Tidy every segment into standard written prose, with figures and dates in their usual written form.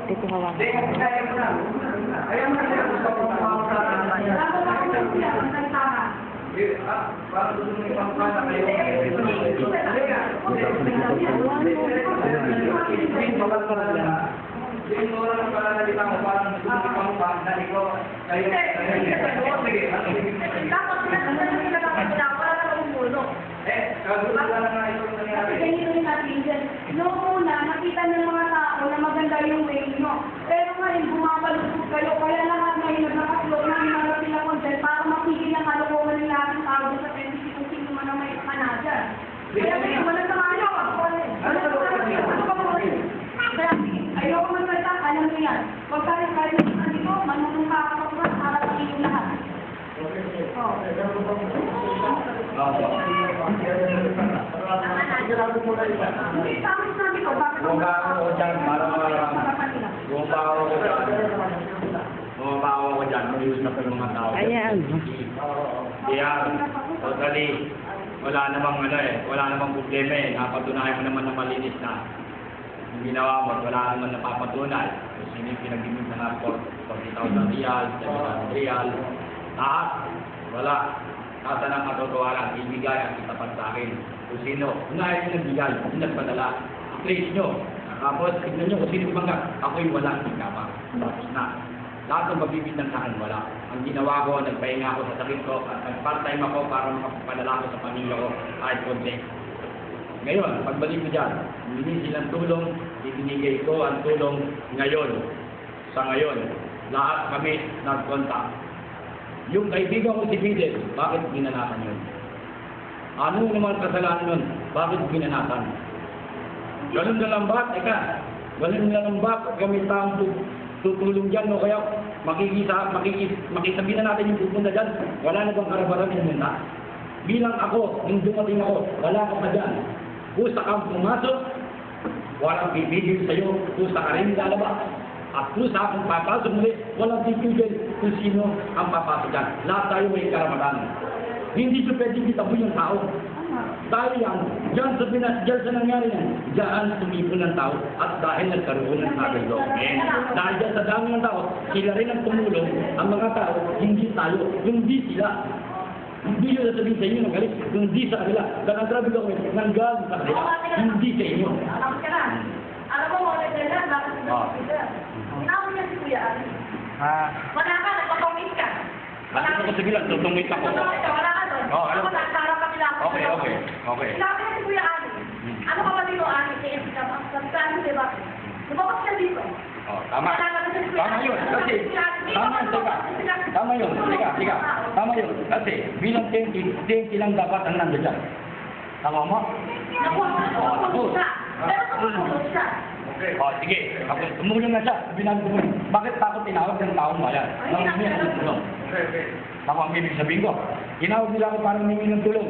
Dito hawa. Ayaw mo na siya gusto ko Noong una, nakita ng mga tao na maganda yung way nyo. Pero ngayon, bumabalukot kayo. Kaya lahat ngayon nagkakaslog na hinarap sila content para makikil ang kalokohan ng lahat ng tao sa 20 kung sino man ang may manager. Kaya kayo, walang sama nyo. Kaya, ayoko magsalita, alam mo yan. Huwag tayo kayo dito, manunong ka ako para sa inyong lahat. Bumabawa ko dyan, mayus na pa yung mga tao. Ayan. Ayan, totally. Wala namang problema eh. Napatunayan mo naman na malinis na. Yung ginawa mo, wala naman napapatunay. Kung sino yung pinag-imig na 40,000 real, 7,000 real. Lahat, wala. Nasa ng katotohanan, ibigay ang itapat sa akin. Kung sino, unahin yung nagbigay, yung nagpadala. I-trace nyo. Tapos, tignan nyo kung sino ibangga. Ako'y wala, hindi ka pa. Tapos na. Lahat ng magbibintang sa akin, wala. Ang ginawa ko, nagpahinga ako sa sakit ko, at nag-part-time ako para makapadala ko sa pamilya ko kahit konti. Ngayon, pagbalik ko dyan, hindi silang tulong, ibinigay ko ang tulong ngayon. Sa ngayon, lahat kami nag-contact. Yung kaibigan ko si Fidel, bakit ginanatan yun? Ano naman kasalanan yun? Bakit ginanatan? Ganun na lang ba? Teka, ganun na lang ba kami taong tutulong dyan o kaya makisabi na natin yung pupunta dyan? Wala na bang karapatan pumunta? Bilang ako, nung dumating ako, wala ka pa dyan. Kusa kang pumasok, walang pipigil sa'yo, kusa ka rin lalabas. At kusa kung papasok muli, walang pipigil kung sino ang papasok dyan. Lahat tayo may karapatan. Hindi siya pwedeng itaboy yung tao. Dahil yan, dyan sa nangyari yan, dyan tumipon ng tao at dahil nagkaroon ng nagagawin. Dahil dyan sa dami ng tao, sila rin ang tumulong, ang mga tao, hindi tayo, hindi sila. Hindi yun sasabihin sa inyo ng galit, hindi sa kanila. Dahil ang trabi gawin, nanggaling sa kanila, hindi sa inyo. Alam mo, bakit nila, bakit nila? Inawa niya si Kuya Ali. Wala ka, nagpapamit ka. Bakit ako sabihin, tutungit ako. Wala ka doon. Ako nagkarap kami lang. Okay. Sinabi niya si Kuya Ali. Ano ka ba dito, Ali? KFC ka ba? Sabi ka, ano, diba? Lumabas ka dito. Tama. Tama yun. Kasi, tama yun. Tama yun. Kasi, bilang 20 lang dapat ang nandiyan. Tama mo? Tapos. Pero tapos siya. Sige. Tumulong na siya. Tumulong. Bakit takot tinawag ng taong bayan? Tumulong. Tama ang ibig sabihin ko. Tinawag nila ako para humingi ng tulong.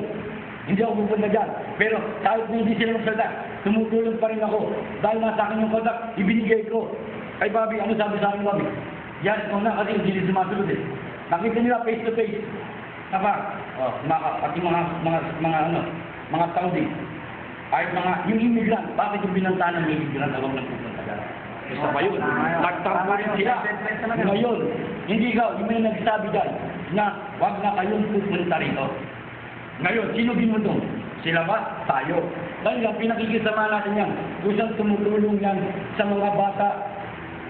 Hindi ako pupunta dyan. Pero kahit hindi sila magsalita, tumutulong pa rin ako. Dahil nasa akin yung contact, ibinigay ko. Ay, Bobby, ano sabi sa akin, Bobby? Yan, ikaw na, kasi hindi sumasunod eh. Nakita nila face to face. Saka, pati mga Saudi. Kahit yung immigrant, bakit yung binantaan ng immigrant na huwag nagpupunta dyan? Isa pa yun. Nagtampo rin sila. Ngayon, hindi ikaw, yung may nagsabi dyan, na huwag na kayong pupunta rito. Ngayon, sino binutong? Sila ba? Tayo. Dahil lang, pinakikisama natin yan. Kusang tumutulong yan sa mga bata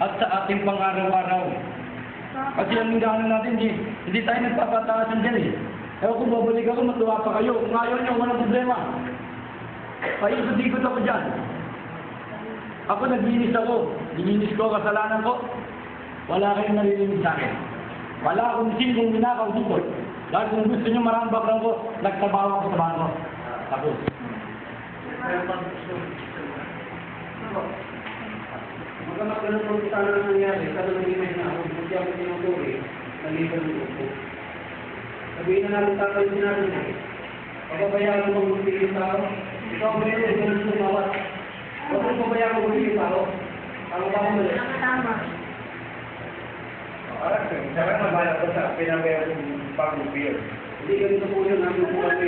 at sa ating pang-araw-araw. Kasi ang hingganan natin, hindi tayo nagpapataasan dyan eh. Ewan kung babalik ako, matuwa pa kayo. Kung ayaw nyo, walang problema. Paikot-ikot ako dyan. Ako naglinis ako. Dininis ko, kasalanan ko. Wala kayong naririnig sa akin. Wala akong sinong minakaw dito. Dahil kung gusto nyo maraming background ko, nagtrabaho ako sa bangko. Tapos. Magkamak na ng sana na nangyari, kada nangyari na ako, hindi ako tinuturi, nalipan ng upo. Sabihin na namin tatay sinabi na, papabayaan mo magpili yung tao, ikaw ba yun, ikaw gusto mawat. Huwag mo pabayaan mo magpili yung tao. Tama ba mo ulit? Tama. Sabi mabayak ko sa pinabayaan ng pag-beer. Hindi ganito po yun, namin po kami.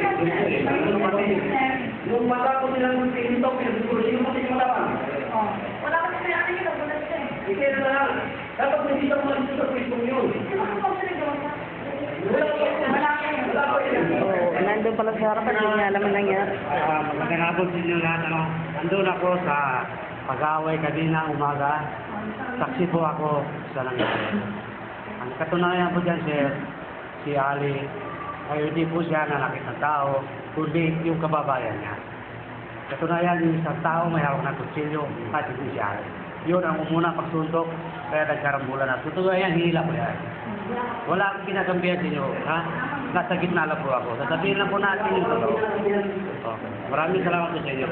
Yung matapos nilang magpili ito, pinagduro, sino mo sino matapang? Oh. Wala kasi may ating ito, wala siya eh. Hindi na lang. Dapat hindi ka mo sa Facebook yun. Sino ko pa siya nagawa? Wala pa yan. Wala ka yun. Wala pa yan. Oo, nandun pala sa harapan, hindi niya alam ang nangyari. Magandang hapon sa inyo lahat. Nandun ako sa pag-away kanina umaga. Saksi po ako sa nangyari. Ang katunayan po dyan, sir, si Ali, ay hindi po siya nanakit ng tao, kundi yung kababayan niya. Katunayan, yung isang tao may hawak ng kutsilyo, at hindi siya. Yun ang umunang pagsuntok, kaya nagkarambulan na. Totoo yan, hila po yan. Wala akong kinakampihan sa inyo, ha? Nasa gitna lang po ako. Sasabihin lang po natin yung totoo. Okay. Maraming salamat po sa inyo.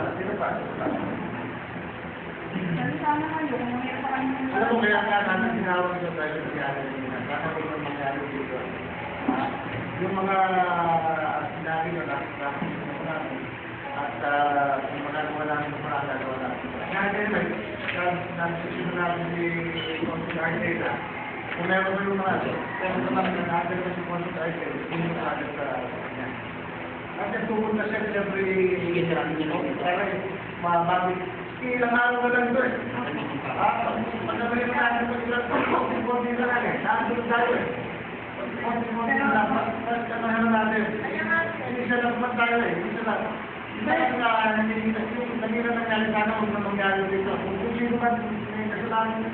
Kasi sana kayo, kung may pa kayo. Alam mo kaya nga namin tinawag sa private piano nila, kakapag ng mangyari dito. Yung mga sinabi na nakikita mo namin at yung magagawa namin ng mga nagawa namin. Kaya ngayon, nagsisimula namin si Consul Arteta. Kung meron mo yung mga pero naman na natin si Consul Arteta, hindi mo agad sa kanya. Kasi pumunta siya siyempre, para mababit. Ilang araw ka lang doon. Pagkabalik mo natin pag ilang konti na lang eh. Nandun tayo eh. Konti na lang. Pagkamahan natin. Hindi siya lang tayo eh. Hindi siya lang. Dahil na nangyari nangyari sana huwag na mangyari dito. Kung sino man may kasalanan.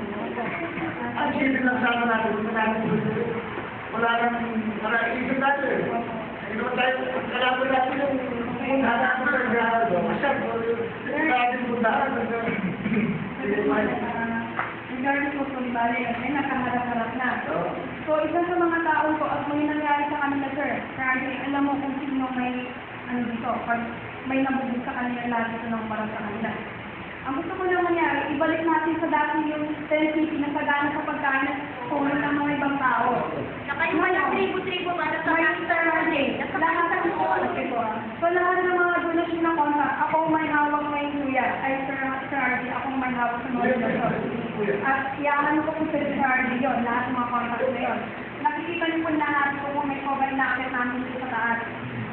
Ang sino lang sana natin. Kung natin wala nang isip natin eh. Hindi naman tayo. Kalaban natin yung kung hanapin ng gano'n. Masyado. Regarding po kung bali, kasi nakaharap-harap na. So, isa sa mga taong ko, at may nangyari sa kanila, sir, kasi alam mo kung sino may, dito, pag may nabubog sa kanila, lagi ito ng para sa kanila. Ang gusto ko na mangyari, ibalik natin sa dati yung sensitive na sagana sa pagkain at tulong ng mga ibang tao. Saka yung mga tribo-tribo para sa May Master Martin. lahat ng so lahat ng mga donation na kontak, ako may hawak may kuya, ay Sir RD, ako may hawak sa mga donation. At iyahan ko po sa Sir RD yun, lahat ng mga kontak na yun. Nakikita niyo po lahat kung may cover na akit namin dito sa taas.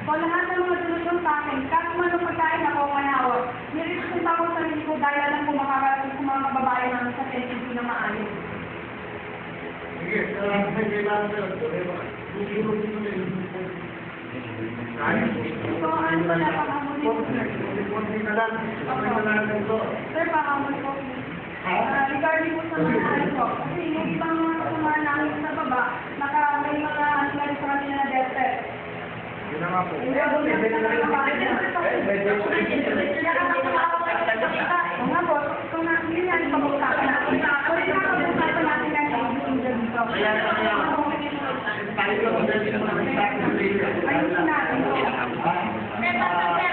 So lahat ng mga donation sa akin, kahit man ang pagkain ako may hawak, nirepresent ako sa sarili ko dahil alam ko makakarating sa mga kababayan namin sa sensitive na maayos. Sige, salamat sa kailangan sir. So ano na pangamuli po, sir? Konti na lang. Konti na lang ito. Sir, pangamuli po. Regarding po sa mga ano po, kasi yung ibang mga kasama namin sa baba, may mga nangyari sa kanila na death threat. Yun na nga po. Hindi ako nga po, kung yun yan, pag-usapan natin. Kung pinakapag-usapan natin yan, yung dito. Ayusin natin po. Sir,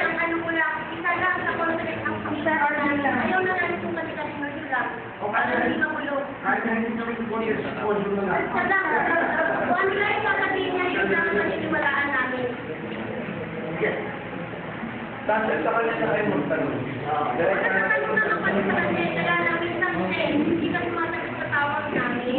ang ano ko lang, isa lang sa contract ang Sir, or lang. ayaw na namin kung kami magsulat. Para hindi magulo. Kahit na hindi kami sponsor, sponsor na lang. Isa lang, one line sasabihin niya yung lang ang naniniwalaan namin. Tapos sa kanya na kayo magtanong. Wala naman yung nakapag sa kanya, kaya namin sa hindi ka sumasagot sa tawag namin.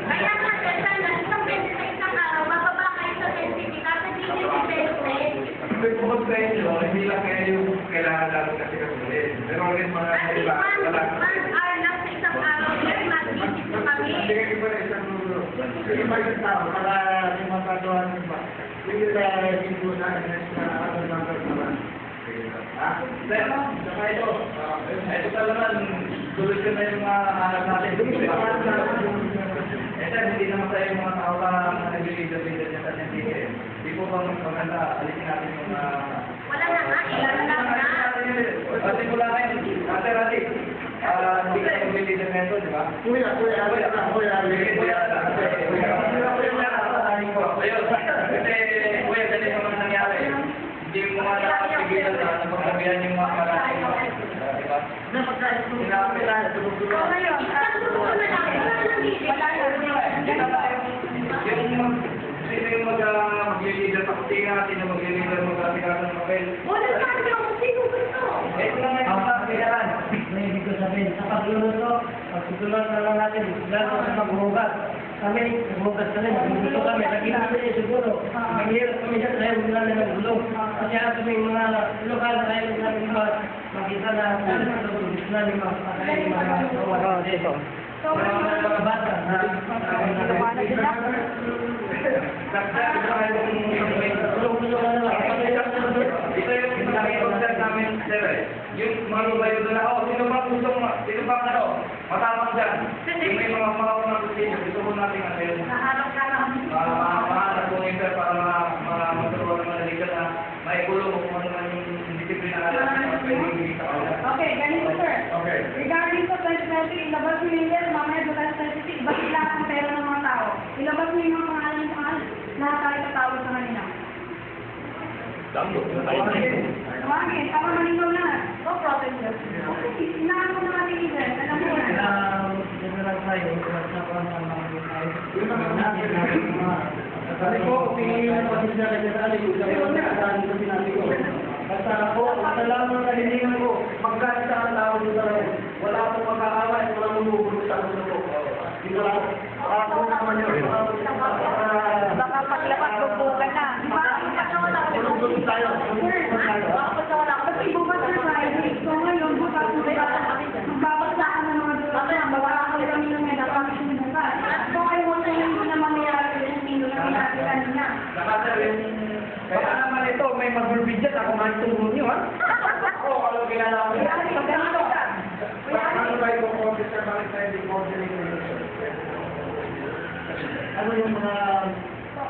Kaya nga, sir, sana, isang beses sa isang araw, bababa kayo sa sensitive, kasi hindi yung development. Hindi lang kayo yung kailangan lang kasi kasulin. Pero rin mga At least one hour lang sa isang araw, sir, mag-visit na kami. Sige pa yung tao, para yung magagawa ng iba. Hindi na hindi na ano number naman. Pero, saka ito talagang solusyon na yung mga hanap natin. Ito, hindi naman tayo yung mga tao na nag-leader-leader niya sa sensitive. Hindi po bang maganda, alisin natin yung Wala na nga, ilan lang na. Kasi mula ngayon, ate, hindi ka mag-leader nito, di ba? Kuya. Ayun, kasi kuya, ganito naman nangyari. Hindi mo nga nakapigilan na napagsabihan yung mga karating mo. Diba? Na pagkain mo, sinabi tayo, tulog-tulog. So ngayon, Isang susunod na lang, wala nang visit. wala na. Sino yung mag-leader pa kasi natin na mag-leader mag-asikaso ng papel? Wala na lang kung sino gusto. Ito na nga yung sabihan. May ibig ko sabihin, sa pagluluto, pagtutulungan na lang natin, lalo sa maghuhugas. Kami, maghuhugas na rin, magluto kami, nakita namin siguro. May mahirap kami dyan tayo wala na ng gulong. Kasi ato may mga lokal na tayo na makita na gusto na lima patay mga Oo, dito. mga bata na Lumanan din ako. Ito yung nakikipag-chat namin, sir. Yung mga lumayo doon na, sino ba matapang dyan? Yung may mga unang kusino, gusto ko natin ano yun. Naharap ka lang. Mahanap po yung sir para magkaroon ng mga legal na maikulong kung ano man yung disiplina na Okay, ganito sir. Okay. Regarding sa 2020, ilabas nyo yung year, mamaya sa 2026, bakit lahat ng pera ng mga tao? Ilabas nyo yung mga pangalan ng mga lahat tayo tatawag sa kanila. Tawagin, tama malinaw na. No problem sir. Okay, inahan ko na natin event. Alam mo na. general tayo sa Kasi po, tingin yung mga sinasabi sa akin, kung sabi ko sa sinabi ko. Basta ako, basta lang ang nalilihan ko, magkakit sa ang tao sa rin. Wala akong magkakaway, wala akong bubulog sa akin ko. Dito ako, ako naman yun. Baka paglabas, bubukan na. Di ba? Tulog tayo. Kasi bukas na Friday. So ngayon, bukas na magbabasaan ng mga doon. Mawala kami ng mga dapat yung bukas. So ay mo sa hindi na mangyayari yung sino na sinabi kanina. Baka naman ito, may mag-review dyan, ako man itulong nyo, ha? Oo, kalau ginala ko. Ganito ka. Ano ba yung officer, bakit tayo di coordinator? Ano yung mga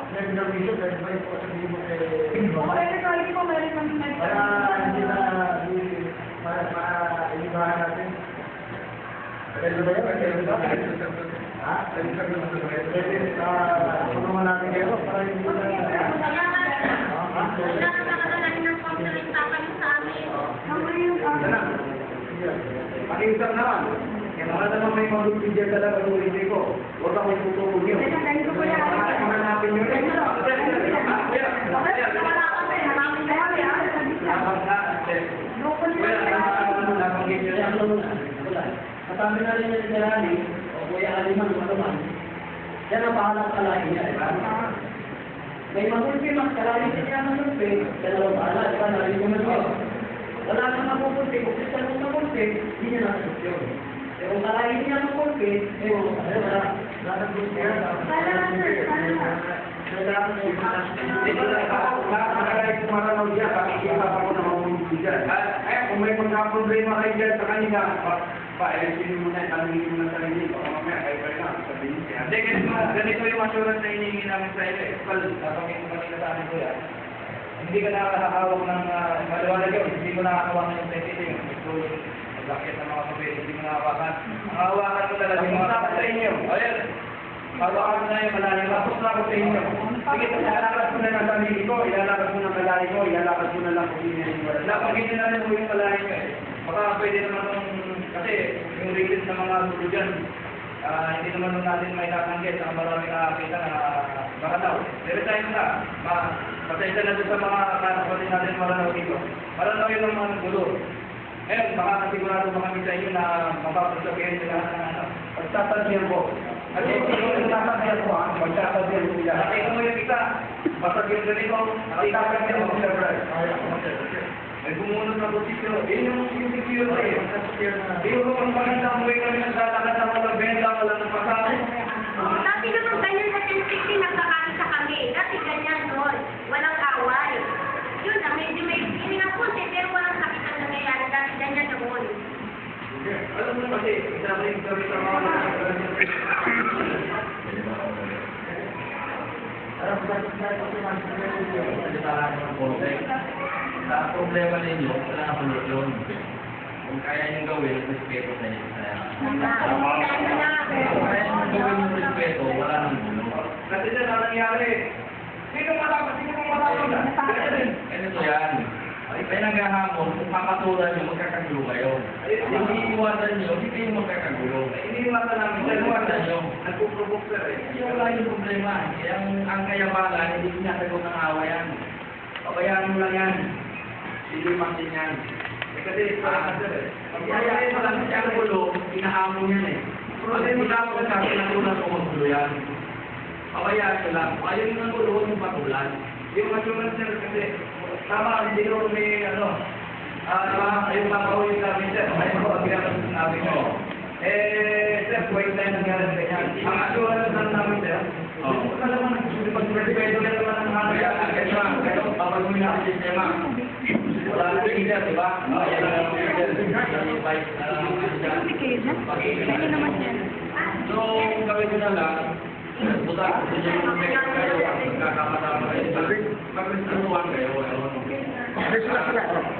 nag-interview, dahil ba yung sabihin mo kay... Okay, sorry po, meron kami Para hindi na... Para ilibahan natin. Pwede ba yun? Ha? Tulungan natin kayo para hindi na... Pakiusap naman. Kaya mga naman may mag-video talaga ng hindi ko. Huwag ako yung tutulog yun. Ganito po yan. Hanapin nyo rin. Wala kami, hanapin na kami, ha? Sa bisa. Sabi na rin yung Gerani, o Kuya Aliman, maluman, yan ang pahalang kalahin niya, di ba? May magulpi, kalahin niya ng magulpi, dalawang pahala, di ba? Narinig naman yun. Wala nang magulpi, kung gusto nang magulpi, hindi niya nasagot yun. Pero kung kalahin niya ng magulpi, eh, wala nang gusto yan. Sana na, sir, sana na. Kung may pagka-problema kayo dyan sa kanila, pa-election mo na, tanongin mo na sa sarili, baka mamaya kayo pa lang, sabihin siya. Hindi, ganito yung assurance na hinihingi namin sa inyo. Well, napanggit ko kanina sa amin ko yan. Hindi ka nakakahawak ng maliwanag yun. Hindi ko nakakahawak ng sensitive. Ito yung maglakit ng mga papel. Hindi mo nakakawakan. Ang hawakan mo talaga yung mga sa inyo. Ayan. Hawakan mo na yung malalim. Tapos na ako sa inyo. Sige, ilalakas ko na ng sarili ko. Ilalakas ko ng kalari ko. Ilalakas ko na lang kung hindi na napanggit nyo na rin po yung kalari ko eh. Baka pwede naman kasi yung release ng mga gulo dyan, hindi naman natin may natanggit na marami nakakita na Maranaw. Dire-tayo na. Pasensya na doon sa mga kapatid natin Maranaw dito. Maranaw yun ang mga gulo. Ngayon, baka kasigurado ba kami sa inyo na mapapasabihin sila ng ano. Pagtatagyan ko. At yung pagtatagyan ko, pagtatagyan ko sila. Nakita mo yung isa, basag yung ganito, pagtatagyan ko sila, Brad. May bumunod na posisyon. Yun yung security. Yung kung magandang buhay kami naglalakad ng mga benda, wala ng pasado. Dati naman ganyan sa 1060 nagkakali sa kami. Dati ganyan noon. Walang away. Yun na, medyo may hinihapunti, pero walang sakit ang nangyayari. Dati ganyan noon. Alam mo kasi, isama yung sabi sa mga Sa problema ninyo, wala na solusyon. Kung kaya niyong gawin, respeto sa inyo. Kung kaya niyong gawin yung respeto, wala nang gulo. Kasi dyan, ang nangyari, sino matapos na? Ganito yan. May naghahamon, kung papatulan nyo, magkakagulo kayo. Kung iiwasan nyo, hindi kayo magkakagulo. Iniiwasan namin dyan, Iiwasan nyo. nagpuprovoke sir eh. Yung wala yung problema. Ang kayabangan, hindi sinasagot ng awayan. Pabayaan mo lang yan. Hindi masin yan. Kasi, sir eh. Pag ayayin mo lang siya ang gulo, inahamon yan eh. Pag inahamon ka, pinatulan mo ang gulo yan. Pabayaan ko lang. Kung ayaw yung gulo, huwag mong patulan. Yung assurance sir, kasi tama, hindi ko may yung papahuli namin sir, ay ako ang ginagawa namin ko. Sir, wait tayo nangyari sa ganyan. Ang assurance lang namin sir, wala naman, pag-respeto lang naman ang mga kaya papagawin natin sa sistema. Wala na rin sir, di ba? Yan lang Ano naman yan? So, gawin ko na lang, buta ko sa inyo kung may kayo, magkakapatama kayo, magrestruan kayo,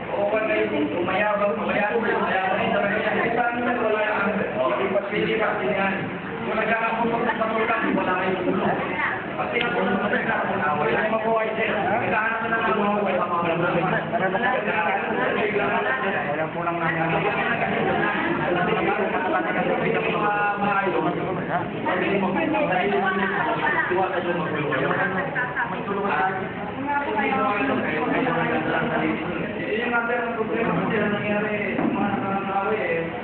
o kung kayo, umayabang, hindi pa naman wala ang ipagpilipas din yan. Kung nagkakapunod ng patulan, wala kayo tulong. Pag tinapunod ng patulan, wala kayo mabuhay din. Nagkahanap na lang mga buhay, Wala po lang namin. Yung nga ang problema kasi na nangyari sa mga nakakaawi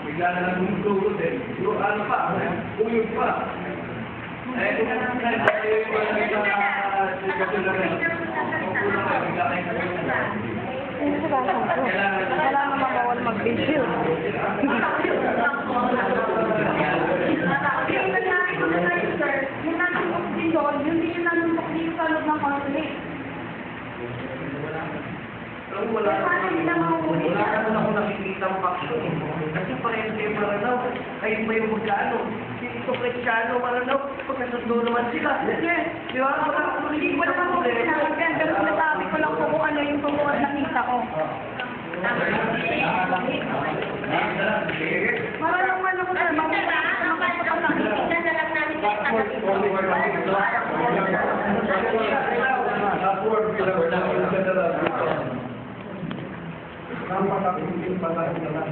bigla na lang gumugulog din. Yung ano pa, uyog pa. Kung ano tayo yung sitwasyon na rin, kukulang na bigla tayong kagawin. Wala namang bawal mag-video. Yung din yung nanuntok dito sa loob ng consulate. Wala naman ako nakikita ang paksyon. Kasi parehas kayo Maranao. Kayo ba yung magkano? Ito Cristiano, Maranao. Pagkasundo naman sila. Di ba? Hindi ko naman po pinakagyan. Pero sinasabi ko lang po kung ano yung tumuhan nakita ko. Maraming man ako sir. Tingnan na lang namin sa Ang pagkakumpin pa tayo na lang.